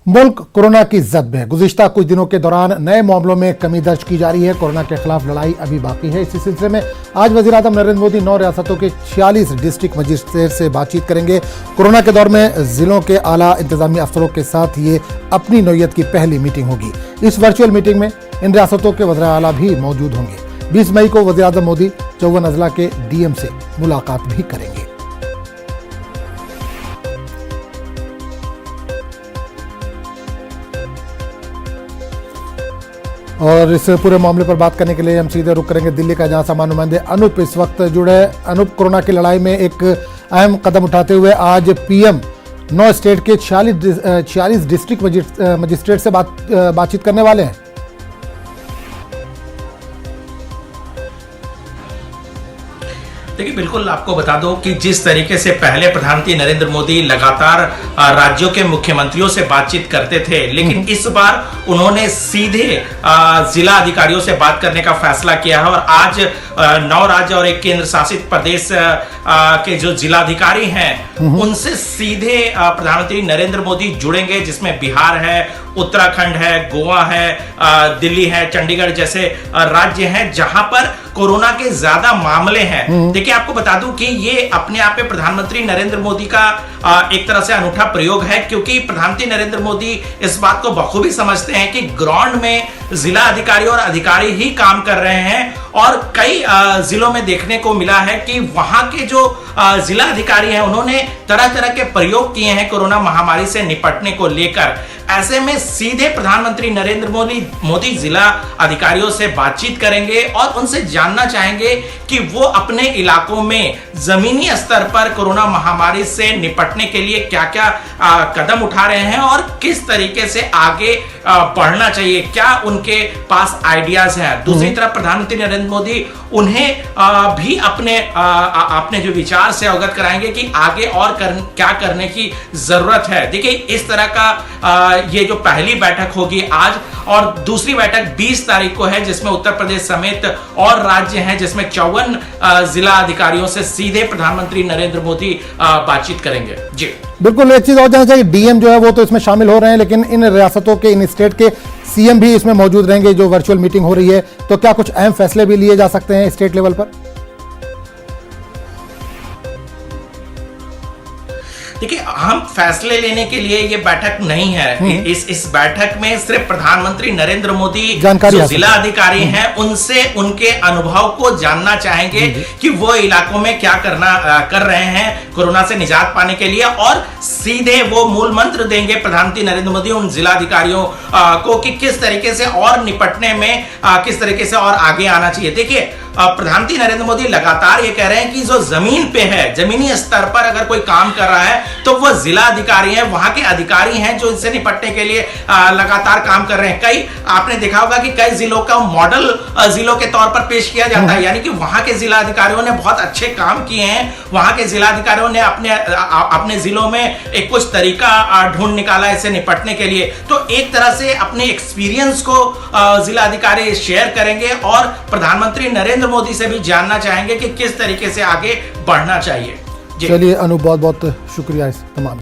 मुल्क कोरोना की जद में गुज़िश्ता कुछ दिनों के दौरान नए मामलों में कमी दर्ज की जा रही है। कोरोना के खिलाफ लड़ाई अभी बाकी है। इसी सिलसिले में आज वज़ीर-ए-आज़म नरेंद्र मोदी 9 रियासतों के 46 डिस्ट्रिक्ट मजिस्ट्रेट से बातचीत करेंगे। कोरोना के दौर में जिलों के आला इंतजामी अफसरों के साथ ये अपनी नौयत की पहली मीटिंग होगी। इस वर्चुअल मीटिंग में इन रियासतों के वज़ीर आला भी मौजूद होंगे। 20 मई को वज़ीर-ए-आज़म मोदी 54 अजला के DM से मुलाकात भी करेंगे। और इस पूरे मामले पर बात करने के लिए हम सीधे रुक करेंगे दिल्ली का, जहां सामान्य नुमाइंदे अनूप इस वक्त जुड़े हैं। अनूप, कोरोना की लड़ाई में एक अहम कदम उठाते हुए आज PM 9 स्टेट के 46 डिस्ट्रिक्ट मजिस्ट्रेट से बातचीत करने वाले हैं। देखिए, बिल्कुल आपको बता दो कि जिस तरीके से पहले प्रधानमंत्री नरेंद्र मोदी लगातार राज्यों के मुख्यमंत्रियों से बातचीत करते थे, लेकिन इस बार उन्होंने सीधे जिला अधिकारियों से बात करने का फैसला किया है। और आज 9 राज्य और एक केंद्र शासित प्रदेश के जो जिलाधिकारी हैं उनसे सीधे प्रधानमंत्री नरेंद्र मोदी जुड़ेंगे, जिसमें बिहार है, उत्तराखंड है, गोवा है, दिल्ली है, चंडीगढ़ जैसे राज्य हैं जहां पर कोरोना के ज्यादा मामले हैं। देखिए, आपको बता दूं कि ये अपने आप में प्रधानमंत्री नरेंद्र मोदी का एक तरह से अनूठा प्रयोग है, क्योंकि प्रधानमंत्री नरेंद्र मोदी इस बात को बखूबी समझते हैं कि ग्राउंड में जिला अधिकारी और अधिकारी ही काम कर रहे हैं। और कई जिलों में देखने को मिला है कि वहां के जो जिला अधिकारी हैं उन्होंने तरह तरह के प्रयोग किए हैं कोरोना महामारी से निपटने को लेकर। ऐसे में सीधे प्रधानमंत्री नरेंद्र मोदी जिला अधिकारियों से बातचीत करेंगे और उनसे जानना चाहेंगे कि वो अपने इलाकों में जमीनी स्तर पर कोरोना महामारी से निपटने के लिए क्या क्या कदम उठा रहे हैं और किस तरीके से आगे बढ़ना चाहिए, क्या उनके पास आइडियाज हैं। दूसरी तरफ प्रधानमंत्री नरेंद्र मोदी उन्हें भी अपने जो विचार से अवगत कराएंगे कि आगे और क्या करने की जरूरत है। देखिए, इस तरह का ये जो पहली बैठक होगी आज, और दूसरी बैठक 20 तारीख को है, जिसमें उत्तर प्रदेश समेत और राज्य हैं, जिसमें 54 जिला अधिकारियों से सीधे प्रधानमंत्री नरेंद्र मोदी बातचीत करेंगे। जी बिल्कुल, एक चीज और जानना चाहिए, DM जो है वो तो इसमें शामिल हो रहे हैं, लेकिन इन रियासतों के, इन स्टेट के CM भी इसमें मौजूद रहेंगे। जो वर्चुअल मीटिंग हो रही है, तो क्या कुछ अहम फैसले भी लिए जा सकते हैं स्टेट लेवल पर? देखिए, हम फैसले लेने के लिए ये बैठक नहीं है। इस बैठक में सिर्फ प्रधानमंत्री नरेंद्र मोदी जो जिला अधिकारी हैं उनसे उनके अनुभव को जानना चाहेंगे कि वो इलाकों में क्या कर रहे हैं कोरोना से निजात पाने के लिए, और सीधे वो मूल मंत्र देंगे प्रधानमंत्री नरेंद्र मोदी उन जिला अधिकारियों को कि किस तरीके से और निपटने में किस तरीके से और आगे आना चाहिए। देखिए, प्रधानमंत्री नरेंद्र मोदी लगातार ये कह रहे हैं कि जो जमीन पे है, जमीनी स्तर पर अगर कोई काम कर रहा है तो वो जिला अधिकारी हैं, वहां के अधिकारी हैं जो इससे निपटने के लिए लगातार काम कर रहे हैं। कई आपने देखा होगा कि कई जिलों का मॉडल जिलों के तौर पर पेश किया जाता है, यानी कि वहां के जिला अधिकारियों ने बहुत अच्छे काम किए हैं। वहां के जिला अधिकारियों ने अपने जिलों में एक कुछ तरीका ढूंढ निकाला इससे निपटने के लिए। तो एक तरह से अपने एक्सपीरियंस को जिला अधिकारी शेयर करेंगे और प्रधानमंत्री नरेंद्र मोदी से भी जानना चाहेंगे कि किस तरीके से आगे बढ़ना चाहिए। चलिए अनु, बहुत बहुत शुक्रिया इस तमाम